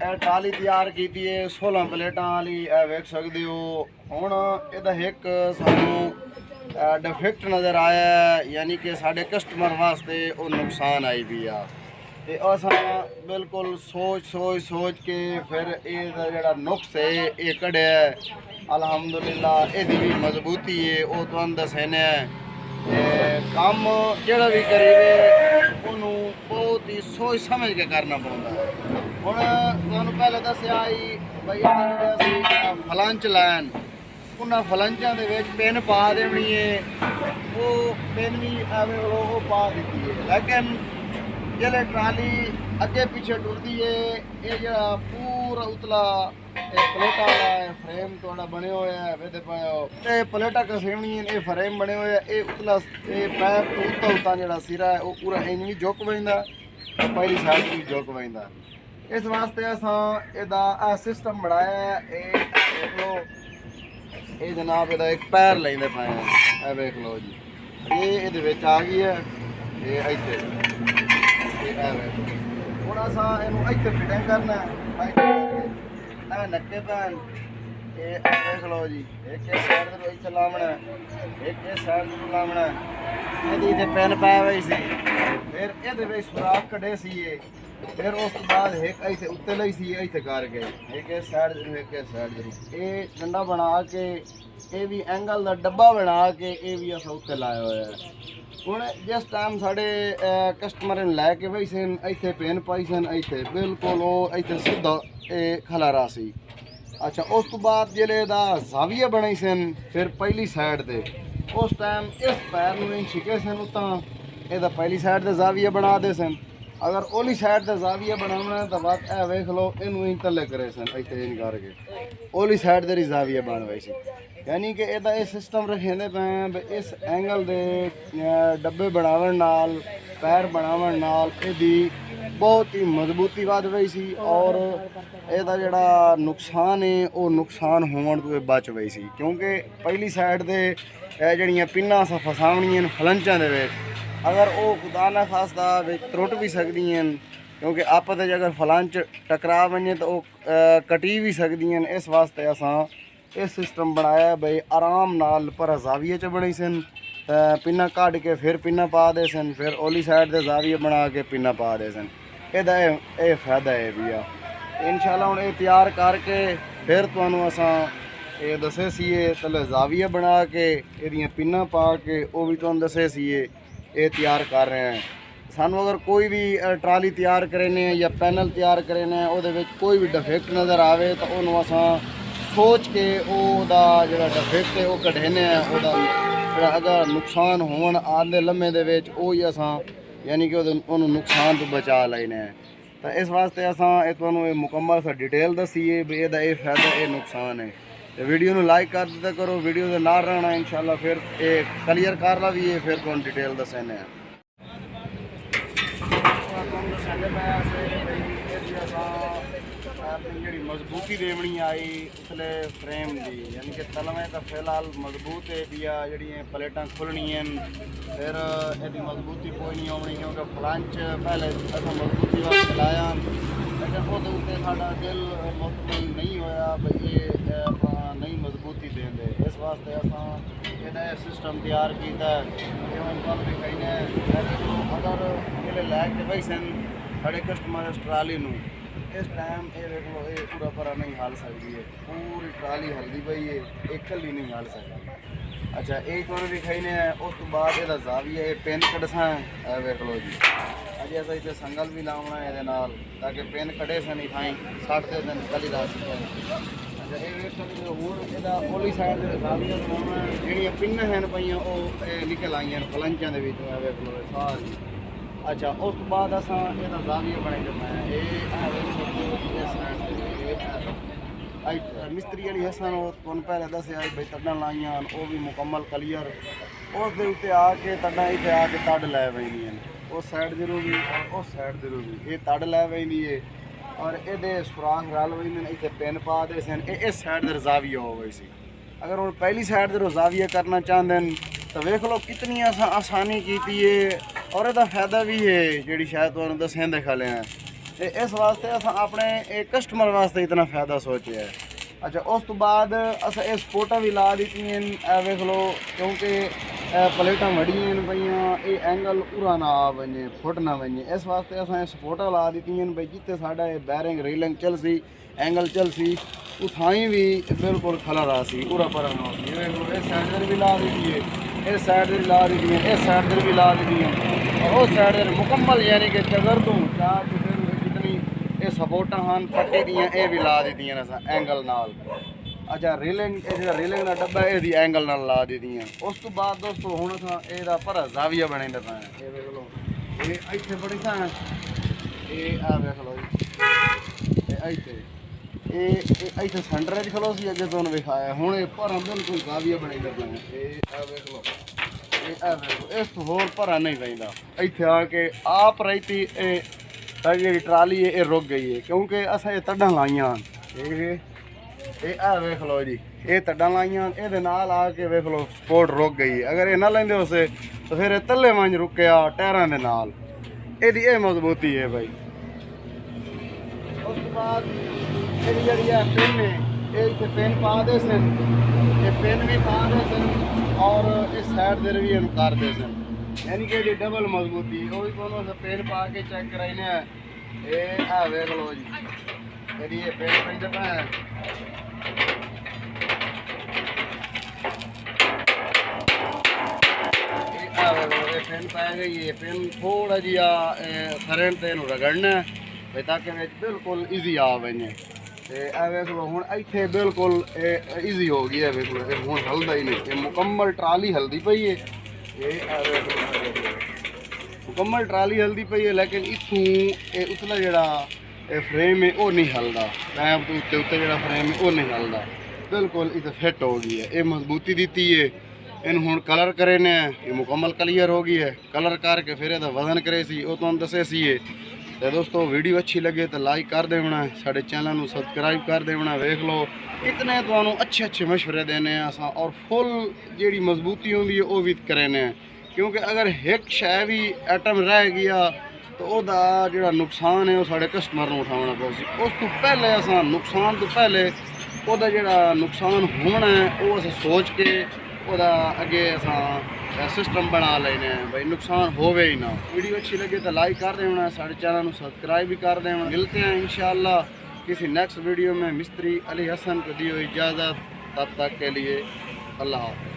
Trolley तैयार की 16 प्लेटा वाली वेख सकते हो। हुण इहदा एक सानू डिफेक्ट नज़र आया है, यानी कि साढ़े कस्टमर वास्ते वो नुकसान आई भी आ ते असां बिल्कुल सोच के फिर ये जड़ा नुक्स है ये कढ़िया है। अल्हम्दुलिल्लाह इहदी भी मजबूती है, वो तुहानू दसने काम जोड़ा भी करीबे उन्होंने बहुत ही सोच समझ के करना पड़ता है। हुण तुहानू पहले दस्या बई फलंच लैन उन्हें फलंचा के पेन पा देनी है, वो पेन भी वो पा दी है, लेकिन जिसले ट्राली अगे पीछे टुरती है ये जो पूरा उतला प्लेटा वाला फ्रेम थोड़ा बने हुए है वेदे पाओ प्लेटा कसेवनी है, फ्रेम बने हुए है, उतला पैप तो उता जो सिरा है वो पूरा इंज भी झुक पैंदा पहली साइड भी झुक पैंदा। इस वास्ते असां एदा सिस्टम बनाया है। देख लो ये जनाब एदा एक पैर लेंदे पाए हैं, देख लो जी ये इहदे विच आ गई है, ये इत्थे हुण असां इहनूं इत्थे फिटिंग करना है नक्के पैन ये देख लो जी, एक इस साइड ते इत्थे लावना एक इस साइड ते लावना इहदी इत्थे पेन पाया हुई सी, फिर इहदे विच सुराख कढे सी ये, फिर उस तो बाद एक इत्थे उत्ते लई सी इत्थे करके एक इस साइड ते एक इस साइड ते ये डंडा बना के ये भी एंगल दा डब्बा बना के ये भी असां उत्ते लाया होया है। हुण जिस टाइम साढ़े कस्टमर लैके बई सन इत्थे पेन पाई सन इत्थे बिल्कुल वो इत्थे सीधा खलारा सी। अच्छा उस तो बाद जिले दा जाविया बनाई सन फिर पहली साइड ते उस टाइम इस पैर नूं छिके सन उतां एदा पहली साइड ते जाविया बना दे सन। अगर ओली साइड ते जाविया बनावना है तो बात ए वेख लो इनू इन तले करे सन इत्थे इन करके ओली साइड ते जाविया बनवाई सी, यानी कि इहदा ये सिस्टम रखेंदे पे इस एंगल दे डब्बे बनावन नाल पैर बनावन नाल इहदी बहुत ही मजबूती वध गई सी और इहदा जिहड़ा नुकसान है वो नुकसान होवन तो बच गई सी, क्योंकि पहली साइड ते जड़ियां पिन्नां असां फसावणियां फलंचां दे विच अगर वो खुदा ना खास्ता त्रुट भी सकदी हैं, क्योंकि आपस में अगर फलंच टकरा वने तो कटी भी सकदी हैं। इस वास्ते असां ये सिस्टम बनाया भाई आराम नाल पर जाविये च बनी सन पिन्ना कट के फिर पिन्ना पा दे सन, फिर ओली साइड ते जाविये बना के पिन्ना पा दे सन। एदा ये फायदा है भी आ। इंशाल्लाह हुण ये तैयार करके फिर तुहानू असां ये दसे सीए तले जाविया बना के एदियां पिन्ना पा के वो भी तुहानू दसे सीए ये तैयार कर रहे हैं। सानू अगर कोई भी ट्राली तैयार करेने या पैनल तैयार करेने वो कोई भी डिफेक्ट नज़र आवे तो उन्होंने असां सोच के ओदा जिहड़ा डिफेक्ट है वो कढेने ओदा अगर नुकसान होवन आंदे लम्हे दे विच वो ही असां यानी कि उन्होंने नुकसान तो बचा लेने हैं। तो इस वास्ते असां तुहानू मुकम्मल सा डिटेल दसीए भी एदा ये फायदा ये नुकसान है। तो वीडियो नू लाइक कर दिया करो, वीडियो के नाल रहना इंशाल्लाह फिर ये क्लियर कर ला भी है फिर तुहानू डिटेल दसने हैं। जी मजबूती देवनी आई उसले फ्रेम की, यानी कि तलवे तो फिलहाल मजबूत है दिया जी प्लेटा खुलनियां फिर यदि मजबूती कोई नहीं आनी, क्योंकि फलंच पहले असा मजबूती वास्ते लाया लेकिन वो उत्ते साडा दिल मुतमईन नहीं होया भाई ये नहीं मजबूती देंदे। इस वास्ते असां इहदा सिस्टम तैयार किया भी कहने अगर जिले लैके बई सन साढ़े कस्टमर इस ट्राली नूं इस टाइम ये देख लो ये पूरा परा नहीं हल सकती है, पूरी ट्राली हल्दी पई है एक कली नहीं हल सकती। अच्छा एक तुहानू दिखाईने उस तो बाद ये जाविया ये पेन कटसा है वेख लो जी। अजे अस इतने संगल भी लावना है ये ताकि पेन कटे सन इथाई सटते सन कली रात। अच्छा ये वेख सकते हो हूँ यदा ओली साइड से जाविया बनाना जी पिन हैं पईयां वो निकल आई हैं फलंचा के वेख लो सारी। अच्छा उस तो बाद असां इहदा जाविया बनाई देना है मिस्त्री वाली हसन तुहानू पहले दसिया भाई तड्डां लाइयां वो भी मुकम्मल क्लीयर उस दे उत्ते आके तड्डां इत्थे आके तड़ लै पैंदियां उस साइड जरूर भी और उस साइड जरूर भी ये तड़ लै पैंदी है और ये सुराख रल पैंदे इत्थे पिन पा दे सन इस साइड दे जाविया हो गई सी। अगर हुण पहली साइड दे जाविया करना चाहते हैं तो वेख लो कितनी आसानी की है और इसका फायदा भी है जी शायद तुहानू दसें दिखा लें। ਤੇ ਇਸ ਵਾਸਤੇ ਅਸਾਂ ਆਪਣੇ ਇਹ ਕਸਟਮਰ ਵਾਸਤੇ ਇਤਨਾ ਫਾਇਦਾ ਸੋਚਿਆ ਹੈ। ਅੱਛਾ ਉਸ ਤੋਂ ਬਾਅਦ ਅਸਾਂ ਇਹ ਸਪੋਰਟਾਂ ਵੀ ਲਾ ਦਿੱਤੀਆਂ ਵੇਖ ਲਓ, ਕਿਉਂਕਿ ਪਲੇਟਾਂ ਵੜੀਆਂ ਪਈਆਂ, ਇਹ ਐਂਗਲ ਪੂਰਾ ਨਾ ਆ ਵञे, ਫੁੱਟ ਨਾ ਵञे, ਇਸ ਵਾਸਤੇ ਅਸਾਂ ਇਹ ਸਪੋਰਟਾਂ ਲਾ ਦਿੱਤੀਆਂ ਬਈ ਜਿੱਥੇ ਸਾਡਾ ਇਹ ਬੈਰਿੰਗ ਰੀਲਿੰਗ ਚੱਲਸੀ ਐਂਗਲ ਚੱਲਸੀ ਉਥਾਈ ਵੀ ਬਿਲਕੁਲ ਖਲਰ ਆ ਸੀ ਪੂਰਾ ਪਰ ਨਾ ਹੋ ਸੀ। ਇਹ ਸਾਈਡ ਵੀ ਲਾ ਦਿੱਤੀ है, इस साइड ला दी है, इस साइड भी ला दी है और उस साइड मुकम्मल यानी कि चगर तो चार जितनी ये सपोर्टा हैं पट्टी दी ये भी ला दी अस एंगल नाल। अच्छा रेलिंग जो रेलिंग का डब्बा है ये एंगल नाल ला दी है। उस तो बाद दोस्तों हुण असां इहदा पर जाविया बने पाए ये वेख लो, ये इत्थे बड़ी सा ये आ वेख लो जी, इत्थे इतने सेंटर खलो सी अगे तुम विखाया हूँ भरा बिल्कुल जाविया बने वेख लो, इस होर भरा नहीं पैंदा। इत्थे आके आप रहती जी ट्राली है रुक गई है क्योंकि अस तड्डां लाइया वेख लो जी, ये तड्डां लाइया ये नाल आके वेख लो सपोर्ट रुक गई है। अगर ये ना लेंदे उसे तो फिर तले वंज रुकया टायरां दे नाल, इहदी ये मजबूती है भाई। उस बाद जी पेन है ये इतने पेन पा दे सन, ये पेन भी पा दे सन और इस साइड दे भी हम कर दे सन, यानी कि ये डबल मजबूती वो भी दोनों से पेन पा के चेक कराइने ये आ वेख लो जी, यदि ये पेन पे जब है ये पेन पाया गई, ये पेन थोड़ा जी करंट से रगड़ना है ताकि बिल्कुल ईजी आ वञे। वेख लो हूँ इतने बिल्कुल ईजी हो गया है, वेख लो हूँ हलदा ही नहीं, ये मुकम्मल ट्राली हल्दी पई है, ये मुकम्मल ट्राली हल्दी पई है लेकिन इतों ये उतला जड़ा फ्रेम है वो नहीं हलदा, पैप के उत्ते उत्ते जड़ा फ्रेम है वो नहीं हलदा, बिल्कुल इतने फिट हो गई है। ये मजबूती दी है, इन हूँ कलर करे ने ये मुकम्मल क्लीयर हो गई है, कलर करके फिर यदा वजन करे सी वो तुम दसे सी है। तो दोस्तों वीडियो अच्छी लगे तो लाइक कर देना, साढ़े चैनल में सबसक्राइब कर देना। वेख लो कितने तो अच्छे अच्छे मशवरे देने असा और फुल जी मजबूती होंगी वो भी करेने, क्योंकि अगर एक शय भी आइटम रह गया तो वह जो नुकसान है वो साढ़े कस्टमर को उठाना पड़ेगी। उस तो पहले असा नुकसान तो पहले वह जो नुकसान होना है वो अस सोच के वह अगे असा सिस्टम बना लेने भाई नुकसान होवे ही ना। वीडियो अच्छी लगे तो लाइक कर देना, साढ़े चैनल को सब्सक्राइब भी कर देना। मिलते हैं इंशाल्लाह किसी नेक्स्ट वीडियो में। मिस्त्री अली हसन को दी हुई इजाज़त, तब तक के लिए अल्लाह हाफ़िज़।